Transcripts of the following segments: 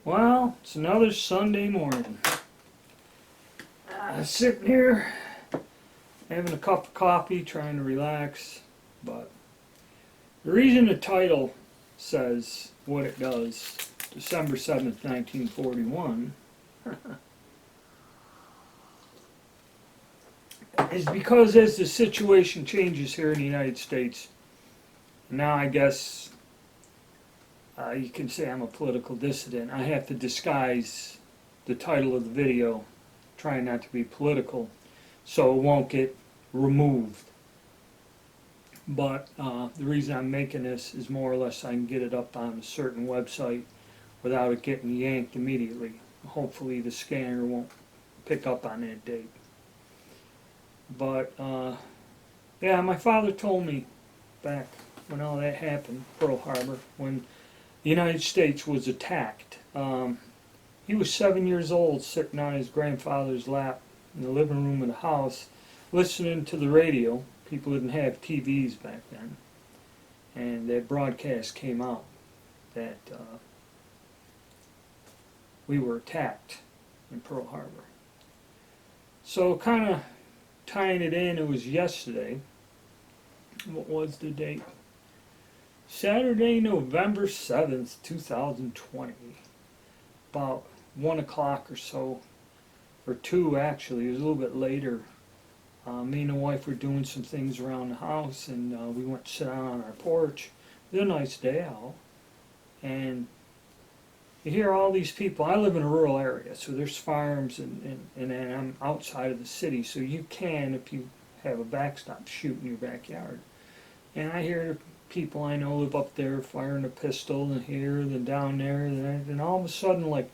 Well, it's another Sunday morning. Sitting here, having a cup of coffee, trying to relax. But the reason the title says what it does, December 7th, 1941, is because as the situation changes here in the United States, now I guess you can say I'm a political dissident. I have to disguise the title of the video, trying not to be political, so it won't get removed. But the reason I'm making this is more or less I can get it up on a certain website without it getting yanked immediately. Hopefully the scanner won't pick up on that date. But yeah, my father told me back when all that happened, Pearl Harbor, when the United States was attacked. He was 7 years old, sitting on his grandfather's lap in the living room of the house, listening to the radio. People didn't have TVs back then. And that broadcast came out that we were attacked in Pearl Harbor. So kind of tying it in, it was yesterday. What was the date? Saturday, November 7th, 2020. About 1 o'clock or so, or 2 actually, it was a little bit later. Me and the wife were doing some things around the house, and we went to sit down on our porch. It was a nice day out, and you hear all these people. I live in a rural area, so there's farms, and I'm outside of the city, so you can, if you have a backstop, shoot in your backyard. And I hear people I know live up there firing a pistol, and here, then down there, and all of a sudden, like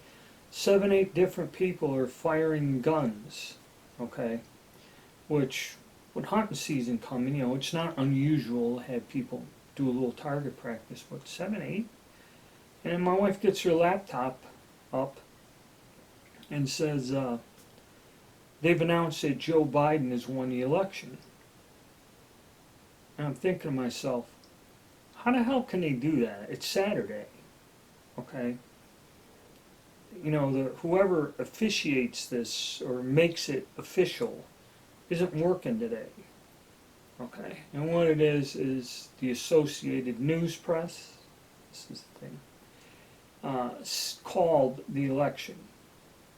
7, 8 different people are firing guns, okay? Which, when hunting season comes, it's not unusual to have people do a little target practice, but 7, 8? And then my wife gets her laptop up and says, they've announced that Joe Biden has won the election. And I'm thinking to myself, how the hell can they do that? It's Saturday, okay? Whoever officiates this or makes it official isn't working today, okay? And what it is the Associated News Press, this is the thing, called the election.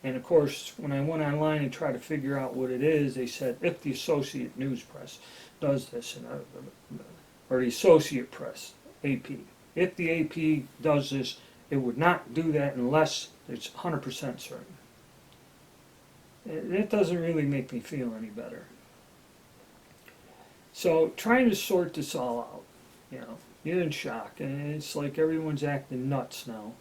And of course, when I went online and tried to figure out what it is, they said, if the Associated News Press does this, or the Associate Press, AP. If the AP does this, it would not do that unless it's 100% certain. It doesn't really make me feel any better. So trying to sort this all out, you're in shock, and it's like everyone's acting nuts now.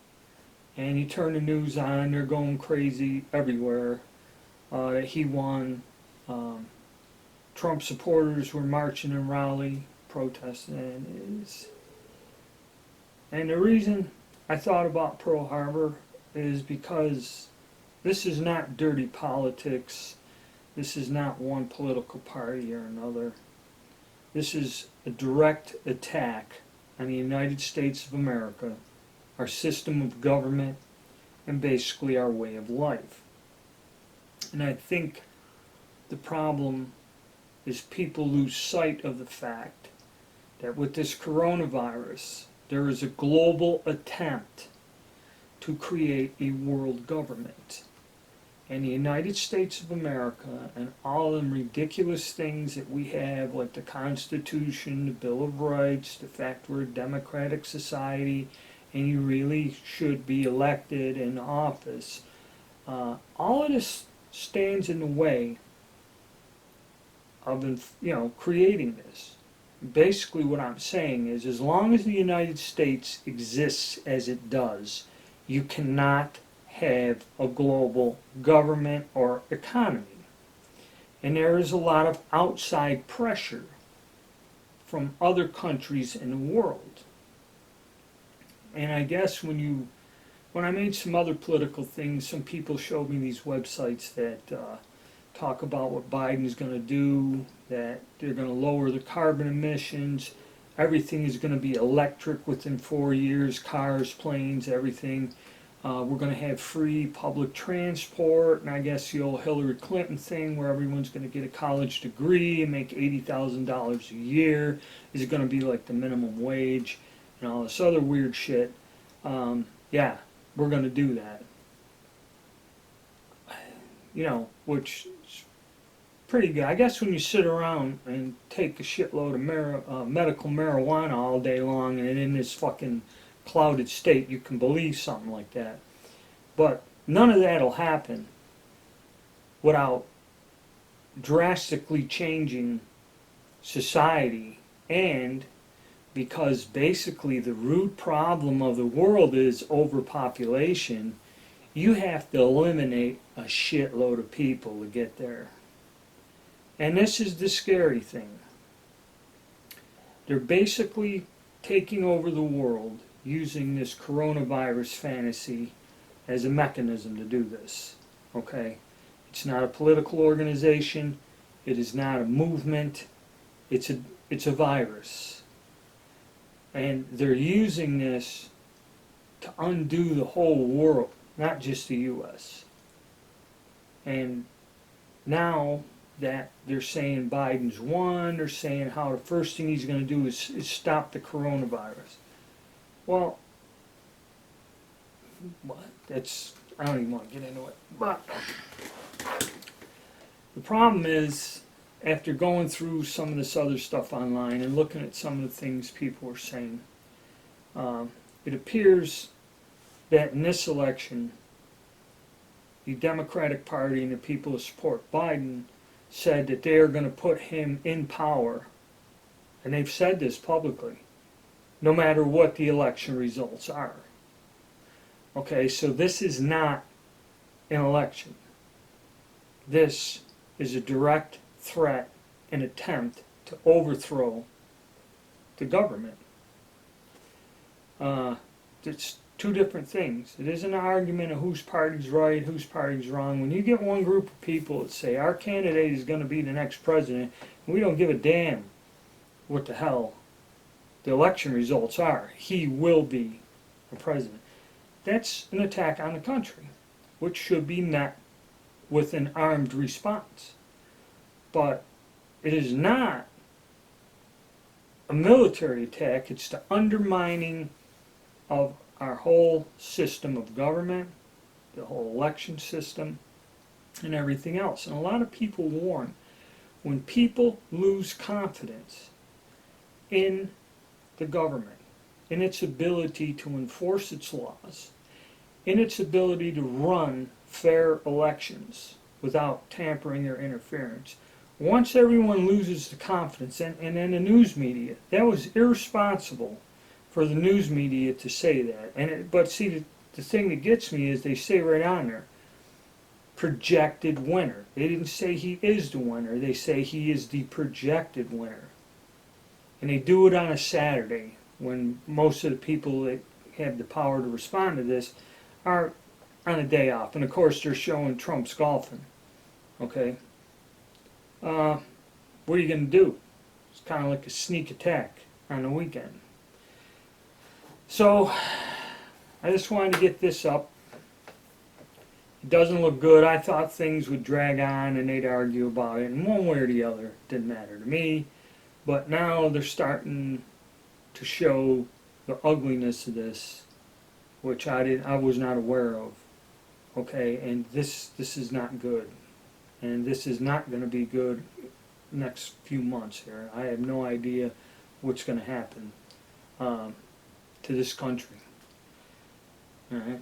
And you turn the news on, they're going crazy everywhere. He won. Trump supporters were marching in Raleigh, protesting. And the reason I thought about Pearl Harbor is because this is not dirty politics. This is not one political party or another. This is a direct attack on the United States of America, our system of government, and basically our way of life. And I think the problem is people lose sight of the fact that with this coronavirus, there is a global attempt to create a world government. And the United States of America and all of them ridiculous things that we have, like the Constitution, the Bill of Rights, the fact we're a democratic society, and you really should be elected in office, all of this stands in the way of creating this. Basically what I'm saying is, as long as the United States exists as it does, you cannot have a global government or economy. And there is a lot of outside pressure from other countries in the world. And I guess when I made some other political things, some people showed me these websites that talk about what Biden's going to do, that they're going to lower the carbon emissions, everything is going to be electric within 4 years, cars, planes, everything. We're going to have free public transport, and I guess the old Hillary Clinton thing where everyone's going to get a college degree and make $80,000 a year is going to be like the minimum wage and all this other weird shit. Yeah, we're going to do that. You know, which is pretty good. I guess when you sit around and take a shitload of medical marijuana all day long and in this fucking clouded state, you can believe something like that. But none of that will happen without drastically changing society, and because basically the root problem of the world is overpopulation, you have to eliminate a shitload of people to get there. And this is the scary thing. They're basically taking over the world using this coronavirus fantasy as a mechanism to do this. Okay? It's not a political organization. It is not a movement. It's a virus. And they're using this to undo the whole world, not just the U.S. And now that they're saying Biden's won, they're saying how the first thing he's going to do is stop the coronavirus. Well, I don't even want to get into it. But the problem is, after going through some of this other stuff online and looking at some of the things people were saying, it appears that in this election, the Democratic Party and the people who support Biden said that they are going to put him in power, and they've said this publicly, no matter what the election results are. Okay, so this is not an election. This is a direct threat, an attempt to overthrow the government. It's two different things. It isn't an argument of whose party's right, whose party's wrong. When you get one group of people that say our candidate is going to be the next president, and we don't give a damn what the hell the election results are, he will be the president. That's an attack on the country, which should be met with an armed response. But it is not a military attack. It's the undermining of our whole system of government, the whole election system, and everything else. And a lot of people warn, when people lose confidence in the government, in its ability to enforce its laws, in its ability to run fair elections without tampering or interference, once everyone loses the confidence, and then the news media, that was irresponsible for the news media to say that. But see, the thing that gets me is they say right on there, projected winner. They didn't say he is the winner. They say he is the projected winner. And they do it on a Saturday when most of the people that have the power to respond to this are on a day off. And of course they're showing Trump's golfing. Okay? What are you going to do? It's kind of like a sneak attack on the weekend. So, I just wanted to get this up. It doesn't look good. I thought things would drag on and they'd argue about it, and one way or the other, it didn't matter to me. But now they're starting to show the ugliness of this, which I was not aware of. Okay, and this is not good. And this is not going to be good next few months here. I have no idea what's going to happen to this country. All right.